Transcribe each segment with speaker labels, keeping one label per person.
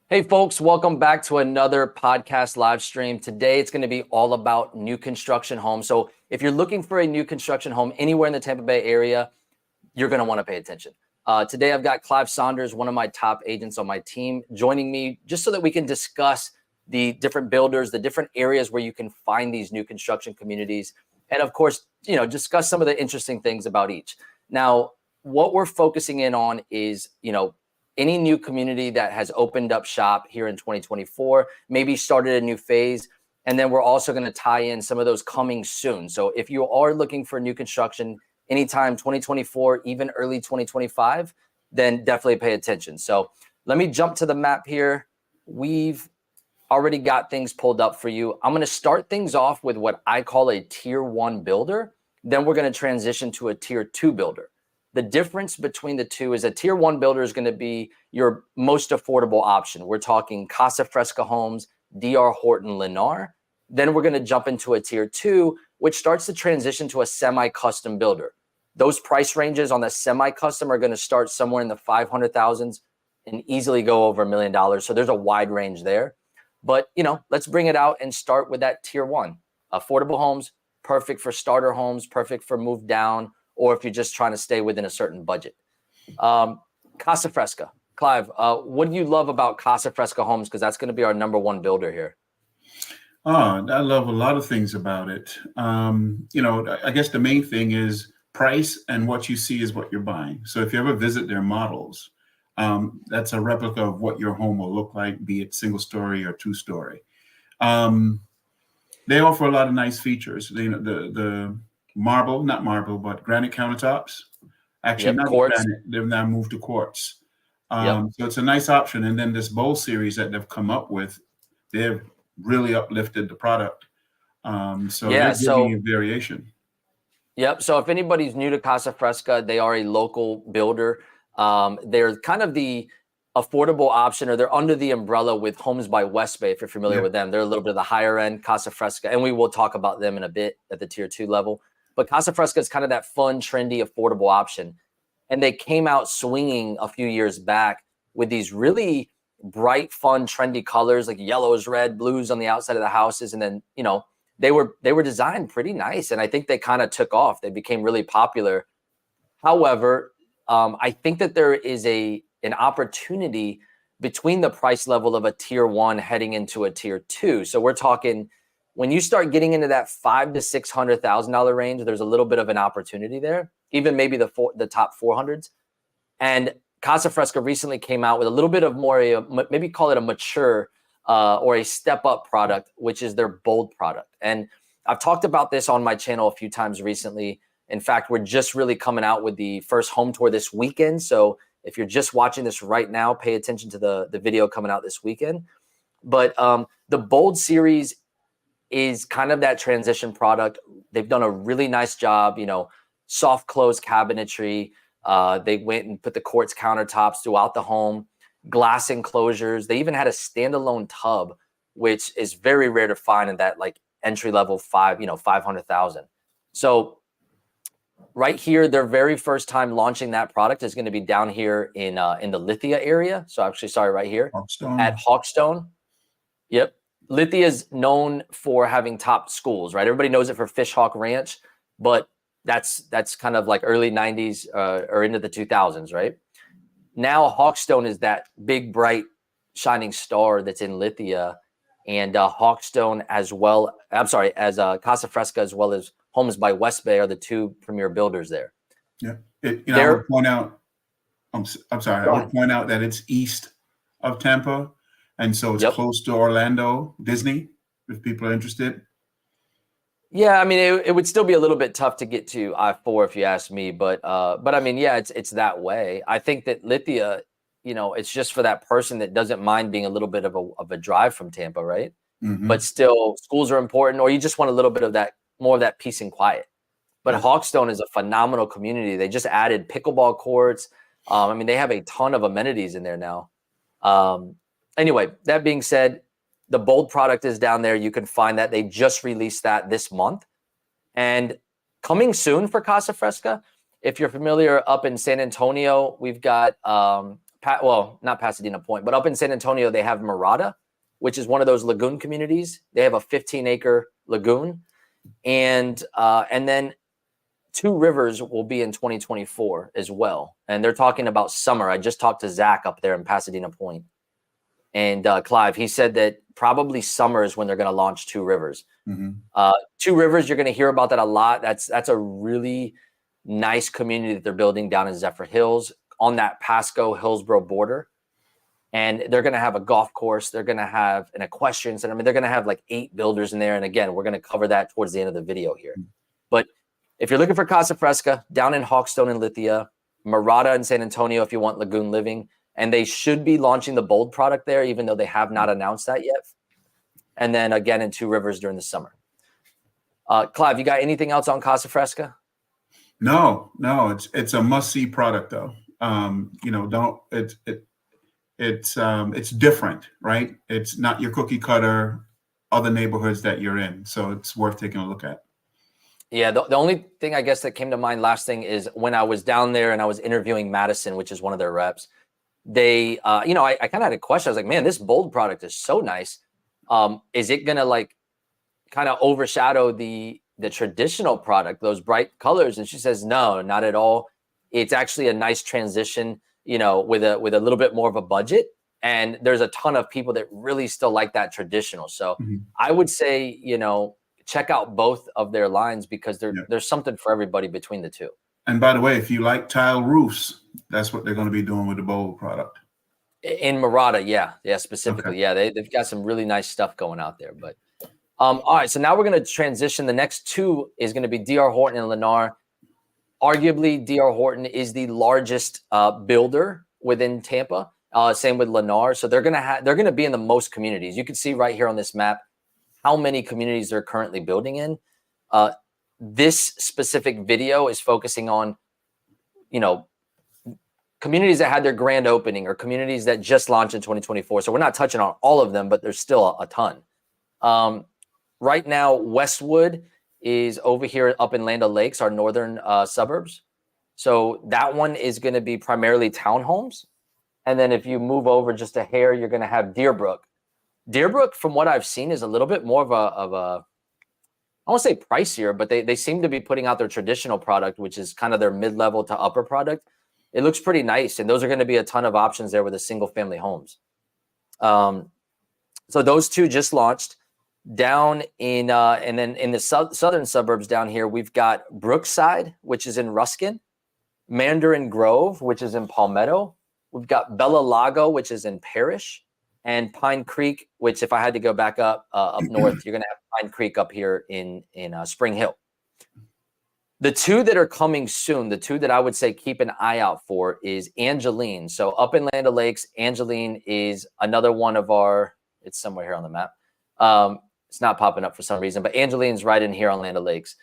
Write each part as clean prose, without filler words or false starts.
Speaker 1: Hey folks, welcome back to another podcast live stream. Today it's going to be all about new construction homes. So if you're looking for a new construction home anywhere in the Tampa Bay area, you're going to want to pay attention. Today I've got Clive Saunders, one of my top agents on my team, joining me just so that we can discuss the different builders, the different areas where you can find these new construction communities, and of course, discuss some of the interesting things about each. Now, what we're focusing in on is, any new community that has opened up shop here in 2024, maybe started a new phase. And then we're also going to tie in some of those coming soon. So if you are looking for new construction anytime 2024, even early 2025, then definitely pay attention. So let me jump to the map here. We've already got things pulled up for you. I'm going to start things off with what I call a tier 1 builder. Then we're going to transition to a tier 2 builder. The difference between the two is a tier 1 builder is going to be your most affordable option. We're talking Casa Fresca Homes, DR Horton, Lennar. Then we're going to jump into a tier 2, which starts to transition to a semi-custom builder. Those price ranges on the semi-custom are going to start somewhere in the 500,000s and easily go over $1 million. So there's a wide range there. But, let's bring it out and start with that tier 1. Affordable homes, perfect for starter homes, perfect for move down, or if you're just trying to stay within a certain budget. Casa Fresca. Clive, what do you love about Casa Fresca Homes? Because that's going to be our number 1 builder here.
Speaker 2: I love a lot of things about it. I guess the main thing is price, and what you see is what you're buying. So if you ever visit their models, that's a replica of what your home will look like, be it single story or 2-story. They offer a lot of nice features. The marble, not marble, but granite countertops. Actually, not granite. They've now moved to quartz. So it's a nice option. And then this bowl series that they've come up with, they've really uplifted the product. So they're giving you variation.
Speaker 1: Yep. So if anybody's new to Casa Fresca, they are a local builder. They're kind of the affordable option, or they're under the umbrella with Homes by West Bay, if you're familiar with them. They're a little bit of the higher end Casa Fresca, and we will talk about them in a bit at the tier 2 level. But Casa Fresca is kind of that fun, trendy, affordable option. And they came out swinging a few years back with these really bright, fun, trendy colors like yellows, red, blues on the outside of the houses. And then, they were designed pretty nice. And I think they kind of took off. They became really popular. However, I think that there is an opportunity between the price level of a tier 1 heading into a tier 2. So we're talking, when you start getting into that $500,000 to $600,000 range, there's a little bit of an opportunity there, even maybe the top 400s. And Casa Fresca recently came out with a little bit of more, maybe call it a mature or a step up product, which is their bold product. And I've talked about this on my channel a few times recently. In fact, we're just really coming out with the first home tour this weekend. So if you're just watching this right now, pay attention to the video coming out this weekend. But the bold series is kind of that transition product. They've done a really nice job, soft close cabinetry. They went and put the quartz countertops throughout the home, glass enclosures. They even had a standalone tub, which is very rare to find in that like entry level 500,000. So right here, their very first time launching that product is going to be down here in the Lithia area. So actually, sorry, right here at Hawkstone. Yep. Lithia is known for having top schools, right? Everybody knows it for Fishhawk Ranch, but that's kind of like early 90s or into the 2000s, right? Now Hawkstone is that big, bright, shining star that's in Lithia, and Hawkstone as Casa Fresca as well as Homes by West Bay are the 2 premier builders there.
Speaker 2: Yeah, I would point out. I'm sorry. I would point out that it's east of Tampa. And so it's close to Orlando, Disney, if people are interested.
Speaker 1: Yeah, I mean, it would still be a little bit tough to get to I-4 if you ask me, but I mean, yeah, it's that way. I think that Lithia, it's just for that person that doesn't mind being a little bit of a drive from Tampa, right? Mm-hmm. But still, schools are important, or you just want a little bit of that, more of that peace and quiet. But Hawkstone is a phenomenal community. They just added pickleball courts. I mean, they have a ton of amenities in there now. Anyway, that being said, the bold product is down there. You can find that. They just released that this month. And coming soon for Casa Fresca, if you're familiar, up in San Antonio, we've got well, not Pasadena Point, but up in San Antonio, they have Mirada, which is one of those lagoon communities. They have a 15-acre lagoon, and then Two Rivers will be in 2024 as well, and they're talking about summer. I just talked to Zach up there in Pasadena Point, and Clive. He said that probably summer is when they're going to launch Two Rivers. Two Rivers, you're going to hear about that a lot. That's a really nice community that they're building down in Zephyr Hills on that Pasco-Hillsboro border. And they're going to have a golf course. They're going to have an equestrian center. I mean, they're going to have like 8 builders in there. And again, we're going to cover that towards the end of the video here. But if you're looking for Casa Fresca, down in Hawkstone and Lithia, Mirada in San Antonio if you want lagoon living. And they should be launching the Bold product there, even though they have not announced that yet. And then again in Two Rivers during the summer. Clive, you got anything else on Casa Fresca?
Speaker 2: No, it's a must-see product though. It's different, right? It's not your cookie cutter other neighborhoods that you're in, so it's worth taking a look at.
Speaker 1: Yeah, the only thing I guess that came to mind last thing is when I was down there and I was interviewing Madison, which is one of their reps. They, I kind of had a question. I was like, man, this Bold product is so nice. Is it gonna like kind of overshadow the traditional product, those bright colors? And she says, no, not at all. It's actually a nice transition, with a little bit more of a budget. And there's a ton of people that really still like that traditional. So I would say, check out both of their lines because there's something for everybody between the two.
Speaker 2: And by the way, if you like tile roofs, that's what they're going to be doing with the Bold product.
Speaker 1: In Mirada, yeah, specifically. Okay. Yeah, they've got some really nice stuff going out there. But all right, so now we're going to transition. The next two is going to be D.R. Horton and Lennar. Arguably, D.R. Horton is the largest builder within Tampa. Same with Lennar. So they're going to be in the most communities. You can see right here on this map how many communities they're currently building in. This specific video is focusing on, communities that had their grand opening or communities that just launched in 2024. So we're not touching on all of them, but there's still a ton. Right now, Westwood is over here up in Land O'Lakes, our northern suburbs. So that one is going to be primarily townhomes. And then if you move over just a hair, you're going to have Deerbrook. Deerbrook, from what I've seen, is a little bit more of a I won't say pricier, but they seem to be putting out their traditional product, which is kind of their mid-level to upper product. It looks pretty nice. And those are going to be a ton of options there with the single family homes. So those two just launched. Down in and then in the southern suburbs down here, we've got Brookside, which is in Ruskin, Mandarin Grove, which is in Palmetto. We've got Bella Lago, which is in Parrish, and Pine Creek, which if I had to go back up north, you're going to have Pine Creek up here in Spring Hill. The two that are coming soon, the two that I would say keep an eye out for is Angeline. So up in Land O'Lakes, Angeline is another one of our, it's somewhere here on the map. It's not popping up for some reason, but Angeline's right in here on Land O'Lakes.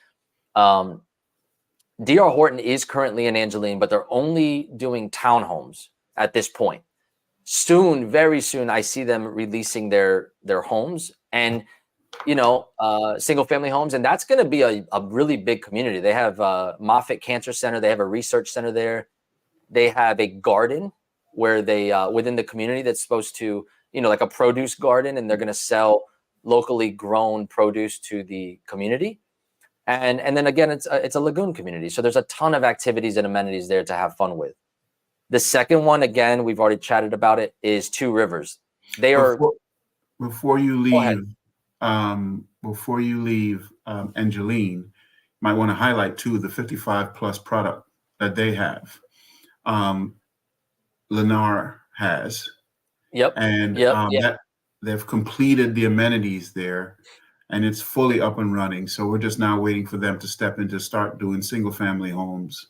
Speaker 1: D.R. Horton is currently in Angeline, but they're only doing townhomes at this point. Soon, very soon, I see them releasing their homes and, single family homes. And that's going to be a really big community. They have Moffitt Cancer Center. They have a research center there. They have a garden where they, within the community that's supposed to, like a produce garden, and they're going to sell locally grown produce to the community. And then again, it's a lagoon community. So there's a ton of activities and amenities there to have fun with. The second one, again, we've already chatted about it, is Two Rivers. They are
Speaker 2: before you leave Angeline, you might want to highlight too the 55 plus product that they have. Lennar has.
Speaker 1: Yep.
Speaker 2: And that they've completed the amenities there and it's fully up and running. So we're just now waiting for them to step in to start doing single family homes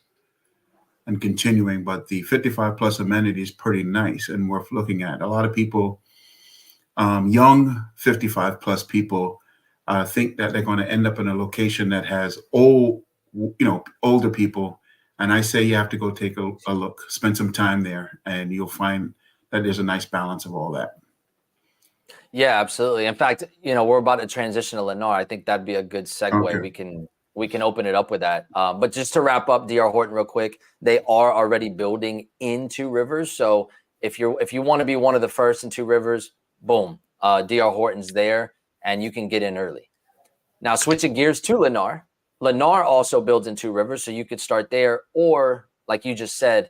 Speaker 2: and continuing. But the 55 plus amenity is pretty nice and worth looking at. A lot of people, young 55 plus people, think that they're going to end up in a location that has older people. And I say you have to go take a look, spend some time there, and you'll find that there's a nice balance of all that.
Speaker 1: Yeah, absolutely. In fact, we're about to transition to Lennar. I think that'd be a good segue. Okay. We can open it up with that. But just to wrap up D.R. Horton real quick, they are already building in Two Rivers. So if you want to be one of the first in Two Rivers, boom, DR Horton's there, and you can get in early. Now, switching gears to Lennar. Lennar also builds in Two Rivers, so you could start there. Or, like you just said,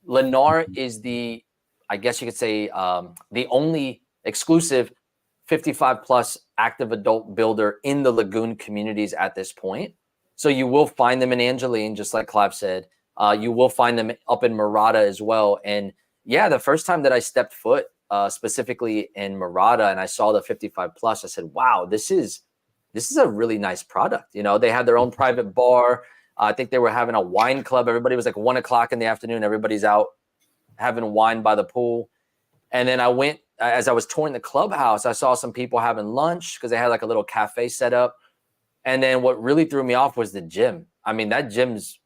Speaker 1: Lennar is the, I guess you could say, the only exclusive 55 plus active adult builder in the Lagoon communities at this point. So you will find them in Angeline, just like Clive said. You will find them up in Murata as well. And yeah, the first time that I stepped foot specifically in Murata and I saw the 55 plus, I said, wow, this is a really nice product. You know, they had their own private bar. I think they were having a wine club. Everybody was like 1 o'clock in the afternoon. Everybody's out having wine by the pool. And then I went, as I was touring the clubhouse, I saw some people having lunch because they had like a little cafe set up. And then what really threw me off was the gym. I mean, that gym's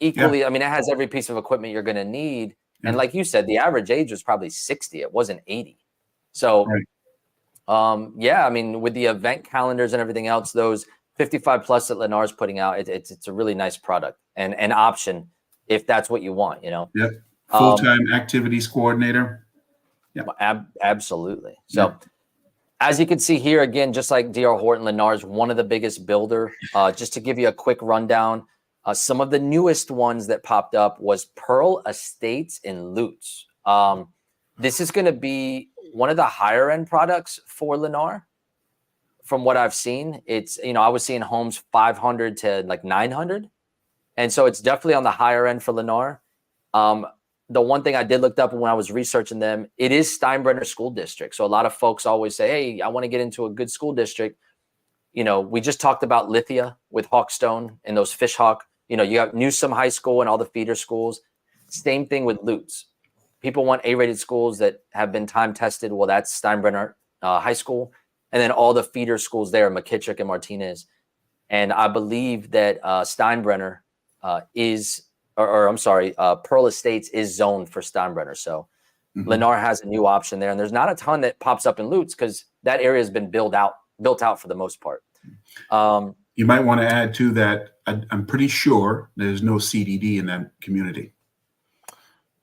Speaker 1: equally, I mean, it has every piece of equipment you're going to need. And like you said, the average age was probably 60. It wasn't 80. So, yeah, I mean, with the event calendars and everything else, those 55 plus that Lennar's putting out, it's a really nice product and an option if that's what you want, you know?
Speaker 2: Yep. Full-time activities coordinator.
Speaker 1: Yeah. Absolutely. So as you can see here, again, just like DR Horton, Lennar's one of the biggest builder. Just to give you a quick rundown, some of the newest ones that popped up was Pearl Estates in Lutz. This is going to be one of the higher end products for Lennar. From what I've seen, it's, you know, I was seeing homes 500 to like 900. And so it's definitely on the higher end for Lennar. The one thing I did look up when I was researching them, it is Steinbrenner School District. So a lot of folks always say, hey, I want to get into a good school district. You know, we just talked about Lithia with Hawkstone and those Fishhawk. You know, you have Newsom High School and all the feeder schools. Same thing with Lutz. People want A-rated schools that have been time tested. Well, that's Steinbrenner High School. And then all the feeder schools there, McKittrick and Martinez. And I believe that Steinbrenner Pearl Estates is zoned for Steinbrenner. So Lennar has a new option there. And there's not a ton that pops up in Lutz because that area has been built out for the most part.
Speaker 2: You might want to add to that, I'm pretty sure there's no CDD in that community.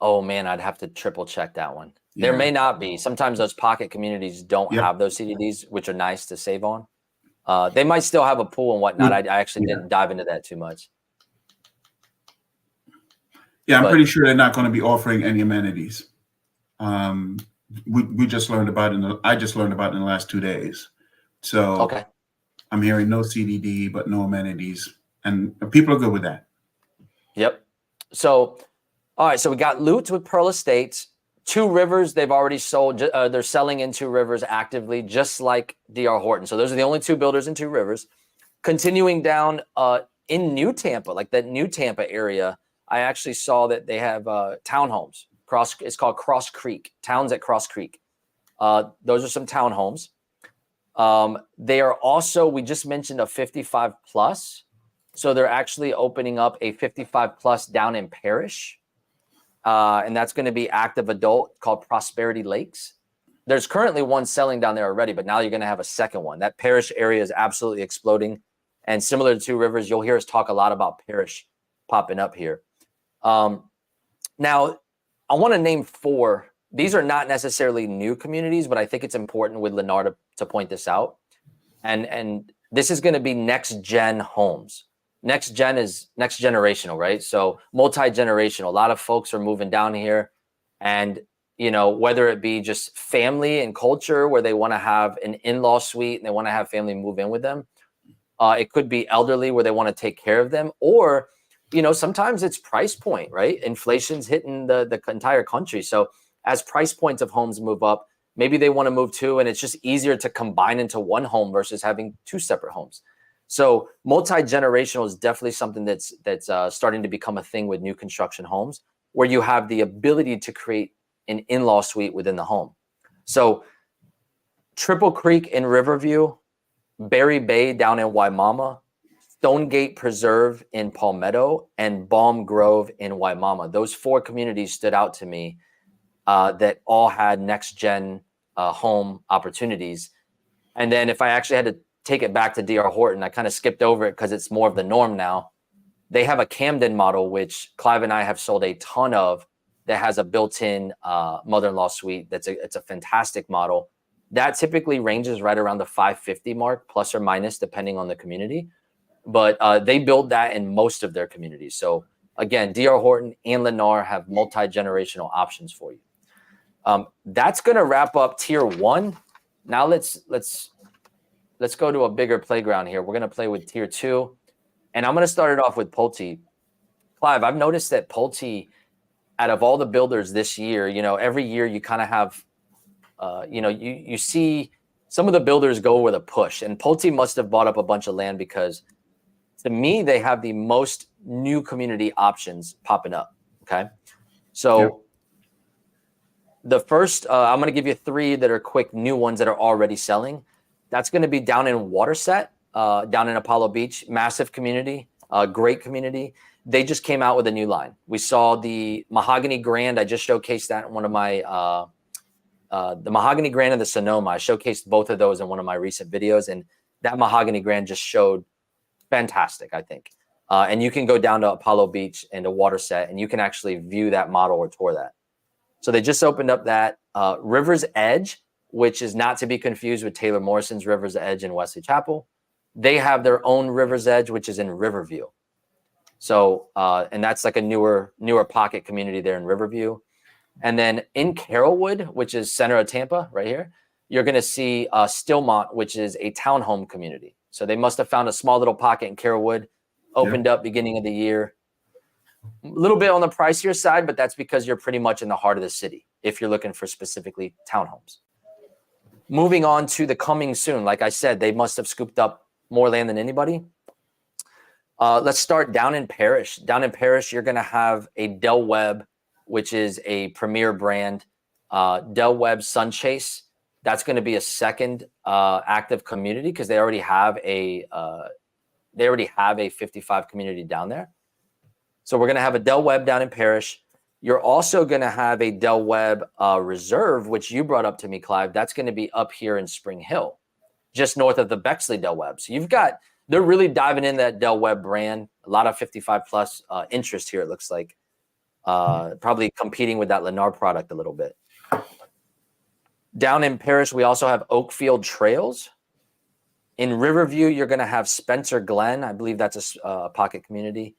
Speaker 1: Oh, man, I'd have to triple check that one. Yeah. There may not be. Sometimes those pocket communities don't have those CDDs, which are nice to save on. They might still have a pool and whatnot. I actually didn't dive into that too much.
Speaker 2: Yeah, I'm pretty sure they're not going to be offering any amenities. We just learned about it. I just learned about it in the last 2 days. So I'm hearing no CDD, but no amenities. And people are good with that. Yep.
Speaker 1: So, all right. So we got Lutz with Pearl Estates. Two Rivers, they've already sold. They're selling in Two Rivers actively, just like DR Horton. So those are the only two builders in Two Rivers. Continuing down in New Tampa, like that New Tampa area, I actually saw that they have townhomes. It's called Cross Creek, Towns at Cross Creek. Those are some townhomes. They are also, we just mentioned a 55 plus. So they're actually opening up a 55 plus down in Parrish. And that's going to be active adult called Prosperity Lakes. There's currently one selling down there already, but now you're going to have a second one. That Parrish area is absolutely exploding. And similar to Two Rivers, you'll hear us talk a lot about Parrish popping up here. Now, I want to name 4. These are not necessarily new communities, but I think it's important with Lennar to point this out. And this is going to be next gen homes. Next gen is next generational, right? So multi-generational. A lot of folks are moving down here, and you know, whether it be just family and culture where they want to have an in-law suite and they want to have family move in with them. It could be elderly where they want to take care of them, or you know, sometimes it's price point, right? Inflation's hitting the entire country. So as price points of homes move up, maybe they want to move too, and it's just easier to combine into one home versus having 2 separate homes. So multi-generational is definitely something that's starting to become a thing with new construction homes, where you have the ability to create an in-law suite within the home. So Triple Creek in Riverview, Berry Bay down in Waimama, Stonegate Preserve in Palmetto, and Balm Grove in Waimama. Those 4 communities stood out to me that all had next-gen home opportunities. And then if I actually had to take it back to DR Horton, I kind of skipped over it because it's more of the norm now. They have a Camden model, which Clive and I have sold a ton of. that has a built-in mother-in-law suite. It's a fantastic model. That typically ranges right around the 550 mark, plus or minus, depending on the community. But they build that in most of their communities. So again, D.R. Horton and Lennar have multi-generational options for you. That's going to wrap up tier 1. Now let's go to a bigger playground here. We're going to play with tier 2, and I'm going to start it off with Pulte. Clive, I've noticed that Pulte, out of all the builders this year, every year you kind of have, you see some of the builders go with a push, and Pulte must have bought up a bunch of land because, to me, they have the most new community options popping up. Okay, so the first, I'm going to give you 3 that are quick new ones that are already selling. That's going to be down in Waterset, down in Apollo Beach. Massive community, great community. They just came out with a new line. We saw the Mahogany Grand. I just showcased that in one of my, the Mahogany Grand and the Sonoma. I showcased both of those in one of my recent videos, and that Mahogany Grand just showed fantastic, I think. And you can go down to Apollo Beach and to Waterset, and you can actually view that model or tour that. So they just opened up that River's Edge, which is not to be confused with Taylor Morrison's River's Edge in Wesley Chapel. They have their own River's Edge, which is in Riverview. So, and that's like a newer pocket community there in Riverview. And then in Carrollwood, which is center of Tampa right here, you're going to see Stillmont, which is a townhome community. So they must have found a small little pocket in Carrollwood, opened up beginning of the year. A little bit on the pricier side, but that's because you're pretty much in the heart of the city if you're looking for specifically townhomes. Moving on to the coming soon. Like I said, they must have scooped up more land than anybody. Let's start down in Parrish. Down in Parrish, you're going to have a Del Webb, which is a premier brand. Del Webb Sunchase. That's going to be a second active community because they already have a 55 community down there. So we're going to have a Del Webb down in Parrish. You're also going to have a Del Webb Reserve, which you brought up to me, Clive. That's going to be up here in Spring Hill, just north of the Bexley Del Webb. So they're really diving in that Del Webb brand. A lot of 55 plus interest here, it looks like. Probably competing with that Lennar product a little bit. Down in Parrish, we also have Oakfield Trails. In Riverview, you're going to have Spencer Glen. I believe that's a pocket community.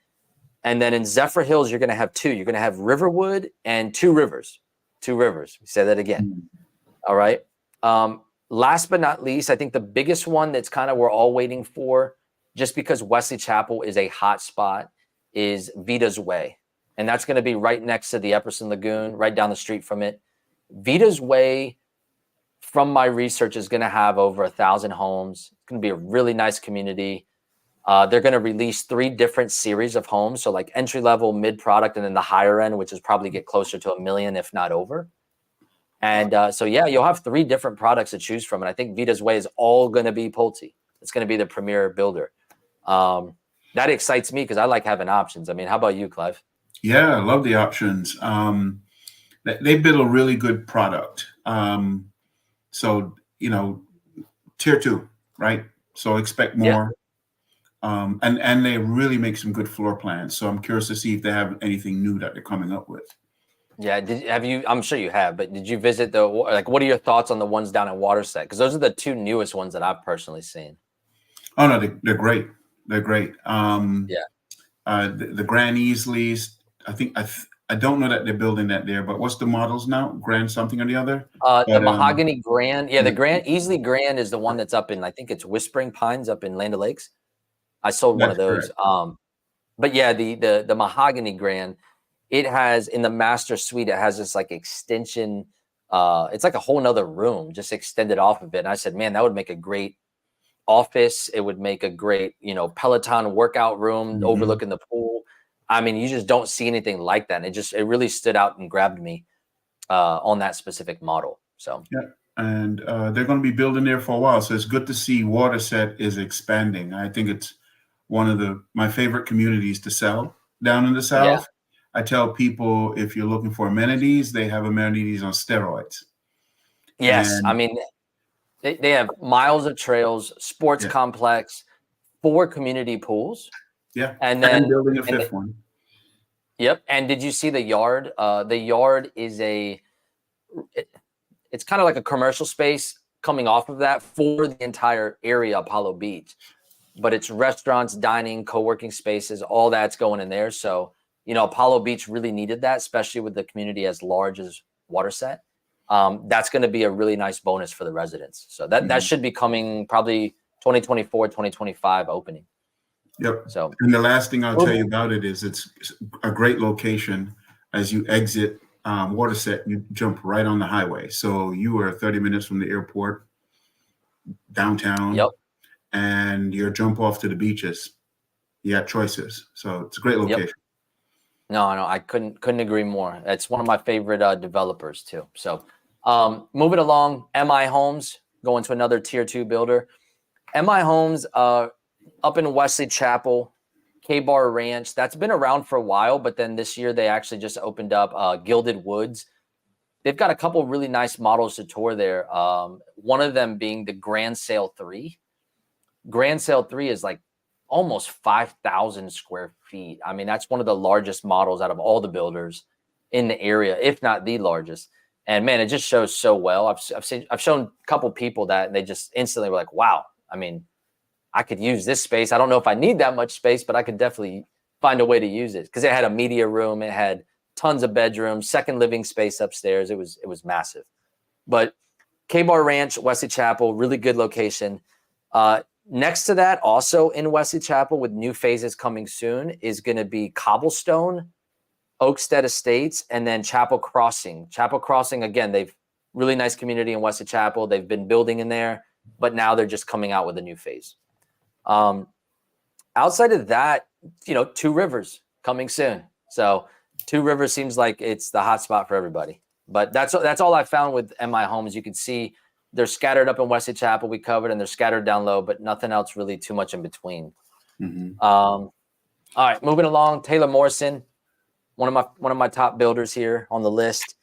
Speaker 1: And then in Zephyr Hills, you're going to have 2. You're going to have Riverwood and Two Rivers. Two Rivers. We say that again. All right. Last but not least, I think the biggest one that's kind of we're all waiting for, just because Wesley Chapel is a hot spot, is Vita's Way. And that's going to be right next to the Epperson Lagoon, right down the street from it. Vita's Way, from my research, is going to have over 1,000 homes. It's going to be a really nice community. They're going to release 3 different series of homes. So like entry level, mid product, and then the higher end, which is probably get closer to $1 million, if not over. And so, yeah, you'll have 3 different products to choose from. And I think Vita's Way is all going to be Pulte. It's going to be the premier builder. That excites me because I like having options. I mean, how about you, Clive?
Speaker 2: Yeah, I love the options. They build a really good product. So, tier 2, right? So expect more. And they really make some good floor plans. So I'm curious to see if they have anything new that they're coming up with.
Speaker 1: Yeah. I'm sure you have, but did you visit what are your thoughts on the ones down in Waterset? Because those are the 2 newest ones that I've personally seen.
Speaker 2: Oh, no, they're great. They're great.
Speaker 1: The
Speaker 2: Grand Easleys, I don't know that they're building that there, but what's the models now? Grand something or the other?
Speaker 1: The Mahogany Grand. Yeah, the Grand Easley Grand is the one that's up in, I think it's Whispering Pines up in Land O'Lakes. I sold one of those. But yeah, the Mahogany Grand, it has in the master suite, it has this like extension. It's like a whole nother room just extended off of it. And I said, man, that would make a great office. It would make a great, Peloton workout room overlooking the pool. I mean, you just don't see anything like that. And it really stood out and grabbed me on that specific model. So
Speaker 2: yeah. And they're going to be building there for a while. So it's good to see Waterset is expanding. I think it's one of my favorite communities to sell down in the South. Yeah. I tell people, if you're looking for amenities, they have amenities on steroids.
Speaker 1: Yes. And I mean, they have miles of trails, sports complex, 4 community pools.
Speaker 2: Yeah.
Speaker 1: And then
Speaker 2: building a 5th one.
Speaker 1: Yep. And did you see the yard? The yard is it's kind of like a commercial space coming off of that for the entire area, Apollo Beach. But it's restaurants, dining, co-working spaces, all that's going in there. So, Apollo Beach really needed that, especially with the community as large as Waterset. That's going to be a really nice bonus for the residents. So that should be coming probably 2024, 2025 opening.
Speaker 2: Yep.
Speaker 1: So,
Speaker 2: and the last thing I'll tell you about it is it's a great location. As you exit Waterset, you jump right on the highway. So you are 30 minutes from the airport, downtown.
Speaker 1: Yep.
Speaker 2: And your jump off to the beaches. You got choices. So it's a great location.
Speaker 1: Yep. No, I couldn't agree more. It's one of my favorite developers too. So moving along, MI Homes, going to another tier 2 builder. MI Homes up in Wesley Chapel, K-Bar Ranch. That's been around for a while, but then this year they actually just opened up Gilded Woods. They've got a couple really nice models to tour there. One of them being the Grand Sail 3. Grand Sail 3 is like almost 5,000 square feet. I mean, that's one of the largest models out of all the builders in the area, if not the largest. And man, it just shows so well. I've shown a couple people that, and they just instantly were like, wow, I mean, I could use this space. I don't know if I need that much space, but I could definitely find a way to use it, because it had a media room. It had tons of bedrooms, second living space upstairs. It was massive. But K-Bar Ranch, Wesley Chapel, really good location. Next to that, also in Wesley Chapel with new phases coming soon, is going to be Cobblestone, Oakstead Estates, and then Chapel Crossing. Chapel Crossing, again, they've really nice community in Wesley Chapel. They've been building in there, but now they're just coming out with a new phase. Outside of that, Two Rivers coming soon. So Two Rivers seems like it's the hot spot for everybody. But that's all I found with MI Homes. You can see they're scattered up in Wesley Chapel, we covered, and they're scattered down low, but nothing else really too much in between. All right, moving along. Taylor Morrison, one of my top builders here on the list.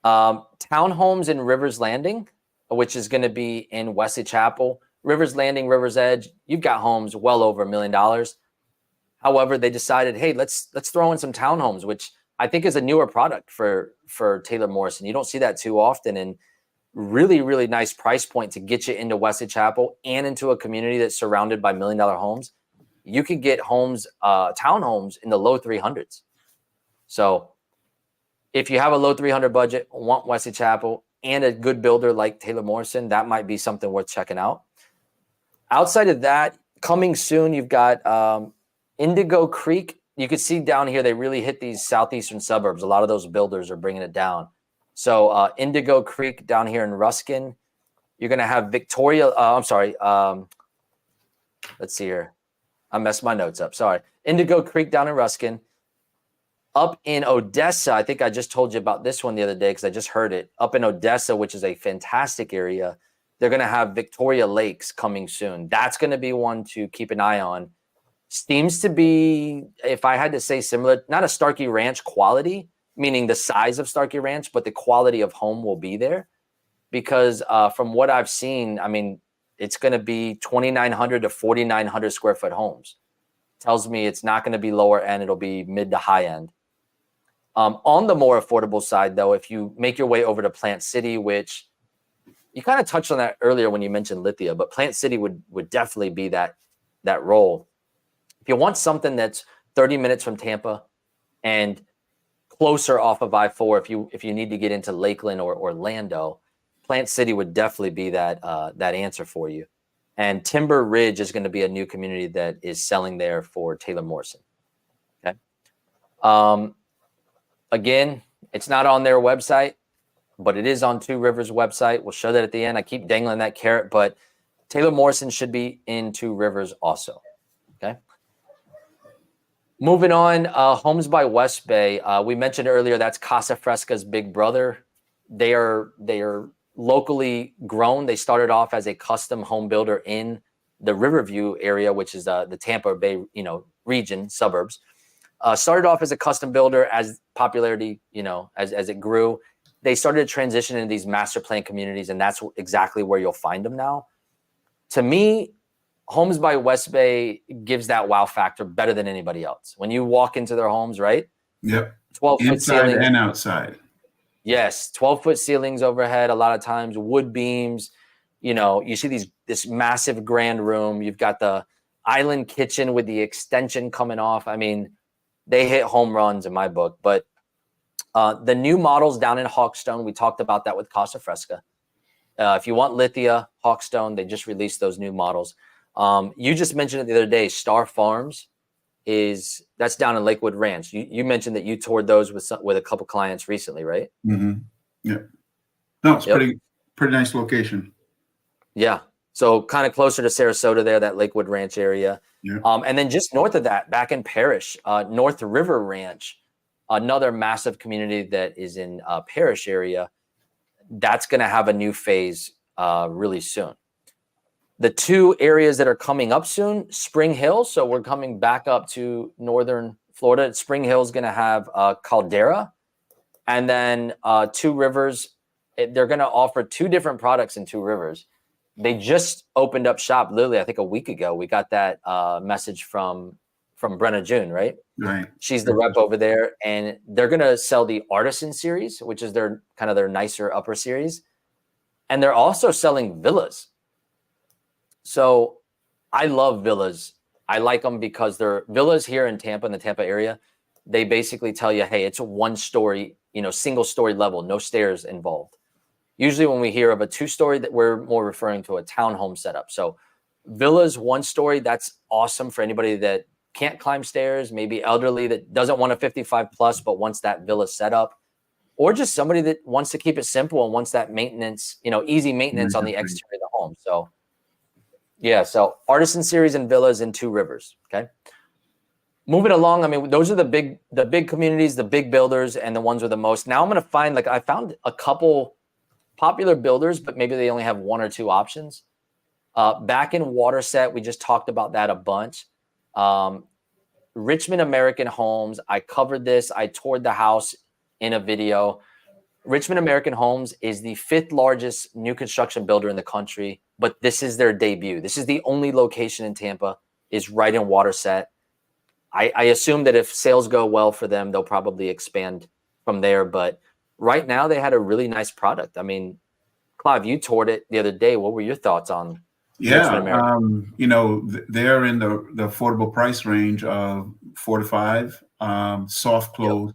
Speaker 1: Townhomes in Rivers Landing, which is going to be in Wesley Chapel. Rivers Landing, Rivers Edge, you've got homes well over $1 million. However, they decided, hey, let's throw in some townhomes, which I think is a newer product for Taylor Morrison. You don't see that too often, and really, really nice price point to get you into Wesley Chapel and into a community that's surrounded by $1 million homes. You can get homes, townhomes in the low 300s. So if you have a low 300 budget, want Wesley Chapel and a good builder like Taylor Morrison, that might be something worth checking out. Outside of that, coming soon, you've got Indigo Creek. You can see down here, they really hit these southeastern suburbs. A lot of those builders are bringing it down. So Indigo Creek down here in Ruskin. You're going to have Victoria. Let's see here. I messed my notes up. Sorry. Indigo Creek down in Ruskin. Up in Odessa, I think I just told you about this one the other day because I just heard it. Up in Odessa, which is a fantastic area, they're going to have Victoria Lakes coming soon. That's going to be one to keep an eye on. Seems to be, if I had to say similar, not a Starkey Ranch quality, meaning the size of Starkey Ranch, but the quality of home will be there. Because from what I've seen, I mean, it's going to be 2,900 to 4,900 square foot homes. Tells me it's not going to be lower end. It'll be mid to high end. On the more affordable side, though, if you make your way over to Plant City, which you kind of touched on that earlier when you mentioned Lithia, but Plant City would definitely be that role. If you want something that's 30 minutes from Tampa and closer off of I-4, if you need to get into Lakeland or Orlando, Plant City would definitely be that answer for you. And Timber Ridge is going to be a new community that is selling there for Taylor Morrison. Okay. Again, it's not on their website, but it is on Two Rivers' website. We'll show that at the end. I keep dangling that carrot, but Taylor Morrison should be in Two Rivers also. Okay. Moving on, Homes by West Bay. We mentioned earlier that's Casa Fresca's big brother. They are locally grown. They started off as a custom home builder in the Riverview area, which is the Tampa Bay, region, suburbs. Started off as a custom builder. As popularity, as it grew, they started to transition into these master plan communities, and that's exactly where you'll find them now. To me, Homes by West Bay gives that wow factor better than anybody else. When you walk into their homes, right?
Speaker 2: Yep.
Speaker 1: 12-foot
Speaker 2: Inside
Speaker 1: ceilings.
Speaker 2: and outside.
Speaker 1: Yes, 12-foot ceilings overhead. A lot of times, wood beams. You see this massive grand room. You've got the island kitchen with the extension coming off. I mean, they hit home runs in my book. But the new models down in Hawkstone, we talked about that with Casa Fresca. If you want Lithia, Hawkstone, they just released those new models. You just mentioned it the other day. Star Farms that's down in Lakewood Ranch. You mentioned that you toured those with a couple clients recently, right?
Speaker 2: Mm-hmm. Yeah. No, it's pretty nice location.
Speaker 1: Yeah. So kind of closer to Sarasota there, that Lakewood Ranch area.
Speaker 2: Yeah.
Speaker 1: And then just north of that, back in Parrish, North River Ranch, another massive community that is in Parrish area. That's going to have a new phase really soon. The two areas that are coming up soon, Spring Hill. So we're coming back up to northern Florida. Spring Hill is going to have Caldera. And then Two Rivers, they're going to offer two different products in Two Rivers. They just opened up shop literally, I think a week ago. We got that message from Brenna June, right?
Speaker 2: Right.
Speaker 1: She's the rep over there. And they're going to sell the Artisan series, which is their nicer upper series. And they're also selling villas. So I love villas. I like them because they're villas here in Tampa, in the Tampa area. They basically tell you, hey, it's a one-story, single story level, no stairs involved. Usually when we hear of a two-story, that we're more referring to a townhome setup. So villas, one story, that's awesome for anybody that can't climb stairs, maybe elderly that doesn't want a 55 plus, but wants that villa setup, or just somebody that wants to keep it simple and wants that maintenance, easy maintenance on the exterior of the home. So yeah, so Artisan series and villas in Two Rivers. Okay. Moving along, I mean, those are the big communities, the big builders, and the ones with the most. Now I'm going to find, I found a couple popular builders, but maybe they only have one or two options. Back in Waterset, we just talked about that a bunch. Richmond American Homes, I covered this. I toured the house in a video. Richmond American Homes is the 5th largest new construction builder in the country, but this is their debut. This is the only location in Tampa, is right in Waterset. I assume that if sales go well for them, they'll probably expand from there. But right now, they had a really nice product. I mean, Clive, you toured it the other day. What were your thoughts on Richmond American?
Speaker 2: They're in the affordable price range of 4 to 5, soft close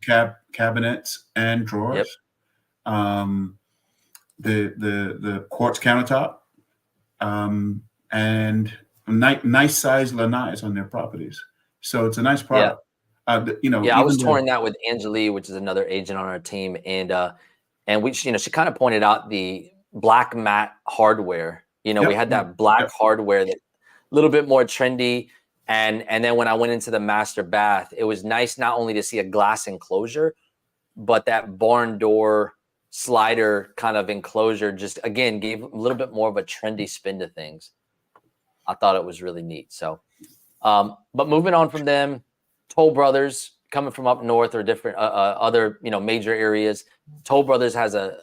Speaker 2: cabinets and drawers. Yep. The quartz countertop, and nice size lanais on their properties. So it's a nice product.
Speaker 1: Yeah. I was touring that with Angelique, which is another agent on our team, and we, she kind of pointed out the black matte hardware. We had that black hardware that a little bit more trendy. And then when I went into the master bath, it was nice not only to see a glass enclosure, but that barn door slider kind of enclosure just, again, gave a little bit more of a trendy spin to things. I thought it was really neat. So, but moving on from them, Toll Brothers, coming from up north or different other major areas. Toll Brothers has a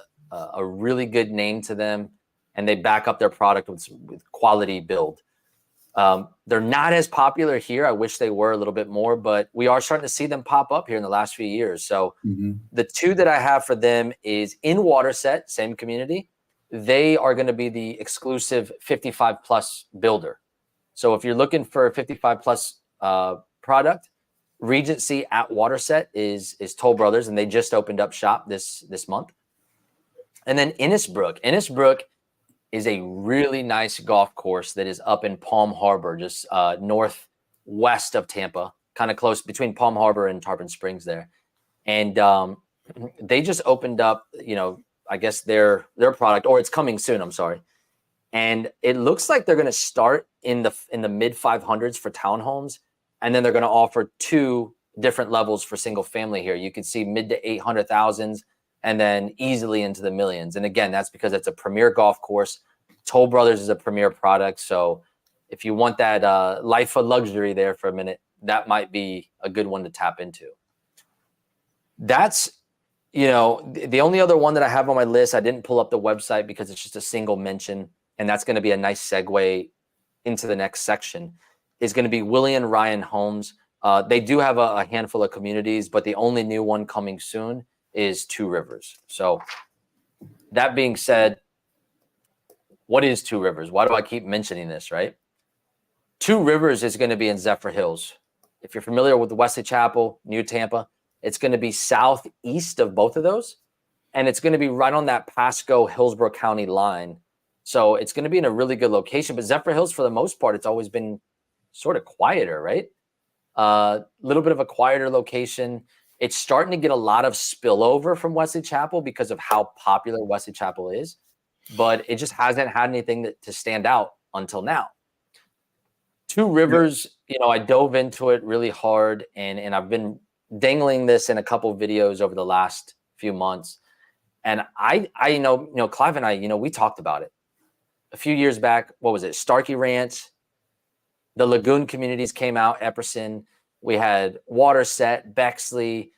Speaker 1: really good name to them, and they back up their product with quality build. They're not as popular here. I wish they were a little bit more, but we are starting to see them pop up here in the last few years. So the two that I have for them is in Waterset, same community. They are going to be the exclusive 55 plus builder. So if you're looking for a 55 plus product, Regency at Waterset is Toll Brothers, and they just opened up shop this month. And then Innisbrook is a really nice golf course that is up in Palm Harbor, just northwest of Tampa, kind of close between Palm Harbor and Tarpon Springs there. And they just opened up, I guess their product, or it's coming soon, I'm sorry. And it looks like they're going to start in the mid 500s for townhomes, and then they're going to offer 2 different levels for single family here. You can see mid to 800,000s, and then easily into the millions. And again, that's because it's a premier golf course. Toll Brothers is a premier product. So if you want that life of luxury there for a minute, that might be a good one to tap into. That's, the only other one that I have on my list, I didn't pull up the website because it's just a single mention. And that's going to be a nice segue into the next section is going to be William Ryan Homes. They do have a handful of communities, but the only new one coming soon is Two Rivers. So that being said, what is Two Rivers? Why do I keep mentioning this, right? Two Rivers is going to be in Zephyr Hills. If you're familiar with Wesley Chapel, New Tampa, it's going to be southeast of both of those. And it's going to be right on that Pasco-Hillsborough County line. So it's going to be in a really good location. But Zephyr Hills, for the most part, it's always been sort of quieter, right? A little bit of a quieter location. It's starting to get a lot of spillover from Wesley Chapel because of how popular Wesley Chapel is. But it just hasn't had anything to stand out until now. Two Rivers, I dove into it really hard, and I've been dangling this in a couple of videos over the last few months. And I Clive and I, we talked about it a few years back. What was it? Starkey Ranch, the Lagoon communities came out, Epperson. We had Waterset, Bexley.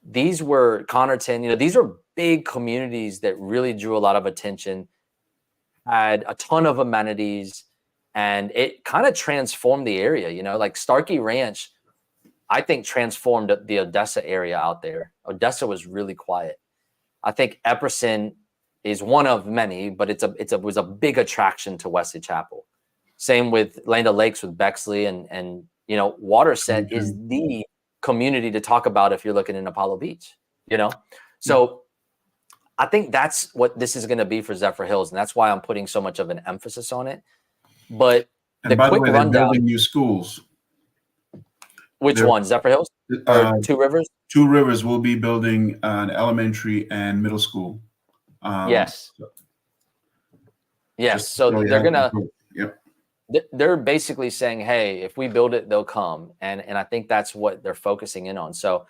Speaker 1: These were Connerton. These were big communities that really drew a lot of attention, had a ton of amenities, and it kind of transformed the area. Like Starkey Ranch, I think transformed the Odessa area out there. Odessa was really quiet. I think Epperson is one of many, but it was a big attraction to Wesley Chapel. Same with Land O'Lakes with Bexley and Waterset is the community to talk about if you're looking in Apollo Beach. So I think that's what this is going to be for Zephyr Hills, and that's why I'm putting so much of an emphasis on it. But
Speaker 2: and by the way, they're building new schools.
Speaker 1: Which one? Zephyr Hills or Two Rivers?
Speaker 2: Two Rivers will be building an elementary and middle school.
Speaker 1: Yes. So they're gonna.
Speaker 2: Yep.
Speaker 1: They're basically saying, "Hey, if we build it, they'll come," and I think that's what they're focusing in on. So,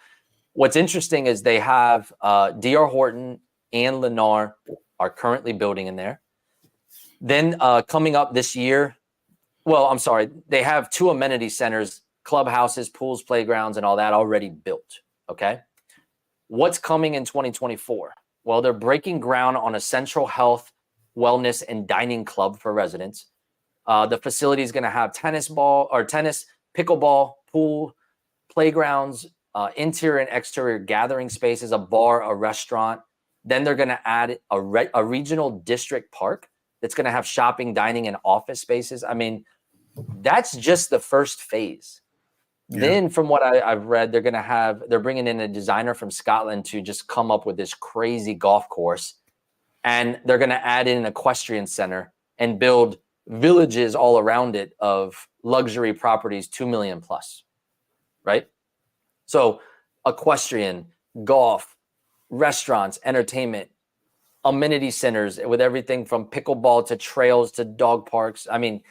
Speaker 1: what's interesting is they have D.R. Horton and Lennar are currently building in there. Then coming up this year, they have two amenity centers, clubhouses, pools, playgrounds, and all that already built. Okay. What's coming in 2024? Well, they're breaking ground on a central health, wellness, and dining club for residents. The facility is going to have tennis, pickleball, pool, playgrounds, interior and exterior gathering spaces, a bar, a restaurant. Then they're going to add a regional district park that's going to have shopping, dining, and office spaces. I mean, that's just the first phase. Yeah. Then from what I've read, they're bringing in a designer from Scotland to just come up with this crazy golf course. And they're going to add in an equestrian center and build villages all around it of luxury properties, 2 million plus, right? So equestrian, golf, restaurants, entertainment, amenity centers with everything from pickleball to trails to dog parks. I mean,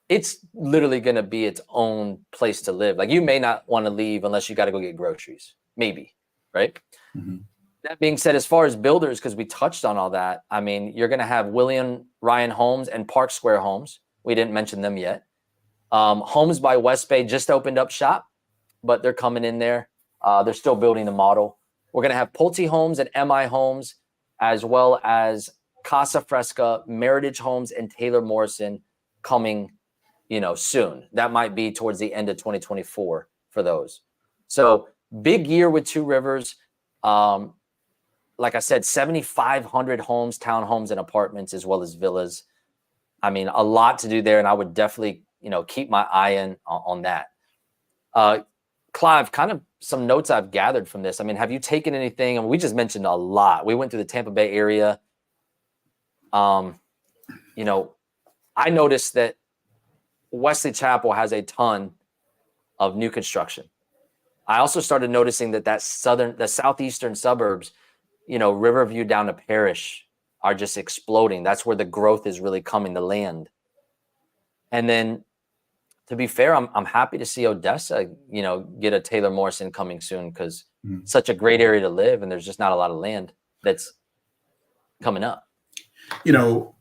Speaker 1: it's literally going to be its own place to live. Like, you may not want to leave unless you got to go get groceries, maybe, right? Mm-hmm. That being said, as far as builders, because we touched on all that, I mean, you're going to have William Ryan Homes and Park Square Homes. We didn't mention them yet. Homes by West Bay just opened up shop, but they're coming in there. They're still building the model. We're going to have Pulte Homes and MI Homes, as well as Casa Fresca, Meritage Homes, and Taylor Morrison coming soon. That might be towards the end of 2024 for those. So big year with Two Rivers. Like I said, 7,500 homes, townhomes, and apartments, as well as villas. I mean, a lot to do there, and I would definitely, keep my eye in on that. Clive, kind of some notes I've gathered from this. I mean, have you taken anything? I mean, we just mentioned a lot. We went through the Tampa Bay area. I noticed that Wesley Chapel has a ton of new construction. I also started noticing the southeastern suburbs, Riverview down to Parish, are just exploding. That's where the growth is really coming, the land. And then, to be fair, I'm happy to see Odessa, get a Taylor Morrison coming soon, because such a great area to live, and there's just not a lot of land that's coming up.
Speaker 2: You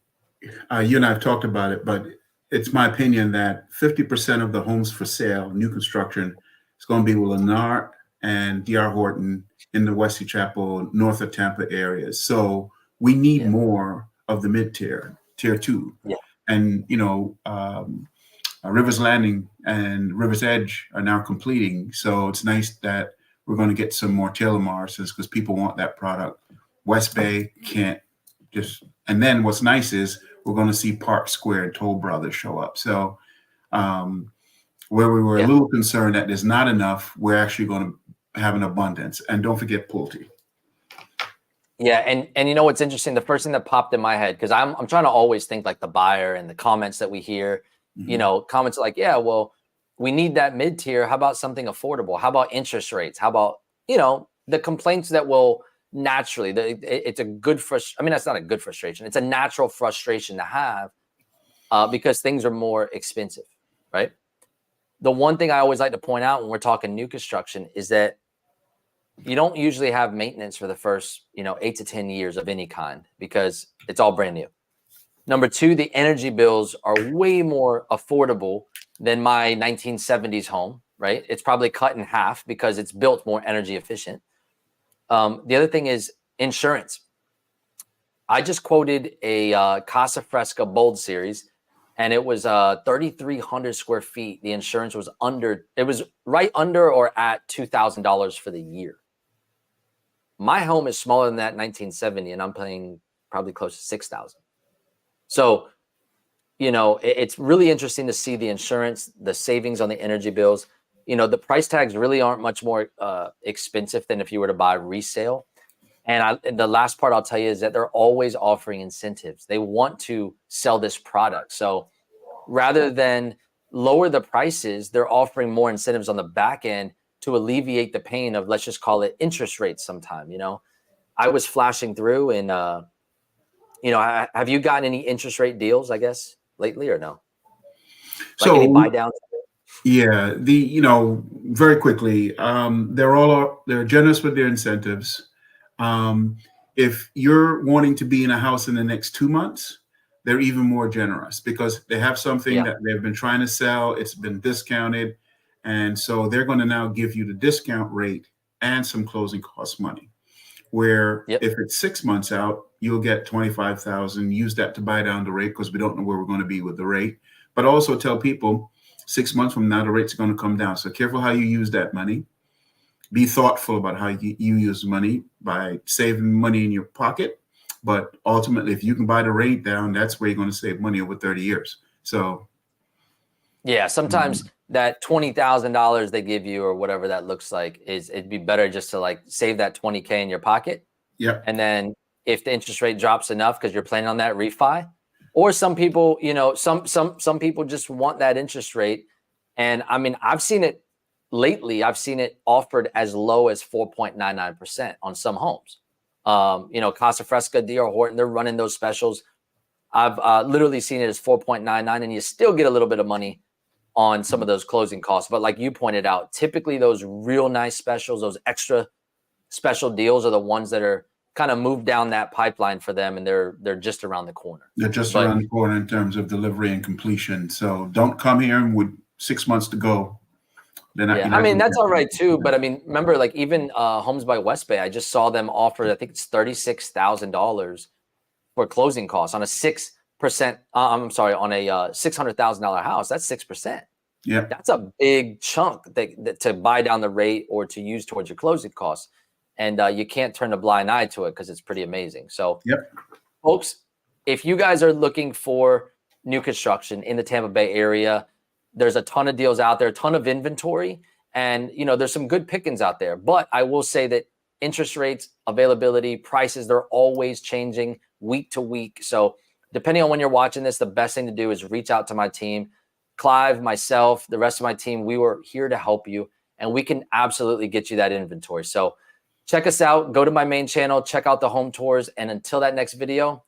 Speaker 2: and I have talked about it, but it's my opinion that 50% of the homes for sale, new construction, is going to be with Lennar and D.R. Horton in the Wesley Chapel, north of Tampa areas. So we need more of the mid-tier, tier 2.
Speaker 1: Yeah.
Speaker 2: And, Rivers Landing and Rivers Edge are now completing. So it's nice that we're going to get some more Taylor Morrisons because people want that product. West Bay can't just. And then what's nice is we're going to see Park Square and Toll Brothers show up. So where we were a little concerned that there's not enough, we're actually going to have an abundance. And don't forget Pulte.
Speaker 1: Yeah, and you know what's interesting? The first thing that popped in my head, because I'm trying to always think like the buyer and the comments that we hear, you know, comments like, yeah, well, we need that mid-tier. How about something affordable? How about interest rates? How about, you know, the complaints that will naturally, it's a good I mean, that's not a good frustration. It's a natural frustration to have because things are more expensive, right? The one thing I always like to point out when we're talking new construction is that you don't usually have maintenance for the first, you know, 8 to 10 years of any kind because it's all brand new. Number two, the energy bills are way more affordable than my 1970s home, right? It's probably cut in half because it's built more energy efficient. The other thing is insurance. I just quoted a Casa Fresca Bold Series, and it was 3,300 square feet. The insurance was right under or at $2,000 for the year. My home is smaller than that 1970, and I'm paying probably close to 6,000. So, you know, it's really interesting to see the insurance, the savings on the energy bills. You know, the price tags really aren't much more expensive than if you were to buy resale. And the last part I'll tell you is that they're always offering incentives. They want to sell this product. So rather than lower the prices, they're offering more incentives on the back end to alleviate the pain of, let's just call it interest rates sometime. You know, I was flashing through and, you know, have you gotten any interest rate deals, I guess, lately or no? Like
Speaker 2: so,
Speaker 1: any buy downs?
Speaker 2: Yeah, you know, very quickly, they're generous with their incentives. If you're wanting to be in a house in the next 2 months, they're even more generous because they have something that they've been trying to sell. It's been discounted. And so they're going to now give you the discount rate and some closing cost money. Where if it's 6 months out, you'll get 25,000. Use that to buy down the rate because we don't know where we're going to be with the rate. But also tell people 6 months from now, the rates are going to come down. So careful how you use that money. Be thoughtful about how you use money by saving money in your pocket. But ultimately, if you can buy the rate down, that's where you're going to save money over 30 years. So,
Speaker 1: yeah, sometimes that $20,000 they give you or whatever that looks like it'd be better just to like save that 20K in your pocket.
Speaker 2: Yeah.
Speaker 1: And then if the interest rate drops enough because you're planning on that refi, or some people, you know, some people just want that interest rate. And I mean, I've seen it lately. I've seen it offered as low as 4.99% on some homes. You know, Casa Fresca, D.R. Horton, they're running those specials. I've literally seen it as 4.99, and you still get a little bit of money on some of those closing costs. But like you pointed out, typically those real nice specials, those extra special deals are the ones that are kind of moved down that pipeline for them, and they're just around the corner.
Speaker 2: They're just around the corner in terms of delivery and completion. So don't come here with 6 months to go.
Speaker 1: I mean, that's all right too. But I mean, remember, like even Homes by West Bay, I just saw them offer, I think it's $36,000 for closing costs on a 6%. I'm sorry, on a $600,000 house. That's 6%.
Speaker 2: Yeah,
Speaker 1: that's a big chunk that to buy down the rate or to use towards your closing costs. And you can't turn a blind eye to it because it's pretty amazing. So, folks, if you guys are looking for new construction in the Tampa Bay area, there's a ton of deals out there, a ton of inventory, and you know there's some good pickings out there. But I will say that interest rates, availability, prices, they're always changing week to week. So depending on when you're watching this, the best thing to do is reach out to my team. Clive, myself, the rest of my team, we were here to help you, and we can absolutely get you that inventory. So check us out. Go to my main channel, check out the home tours, and until that next video,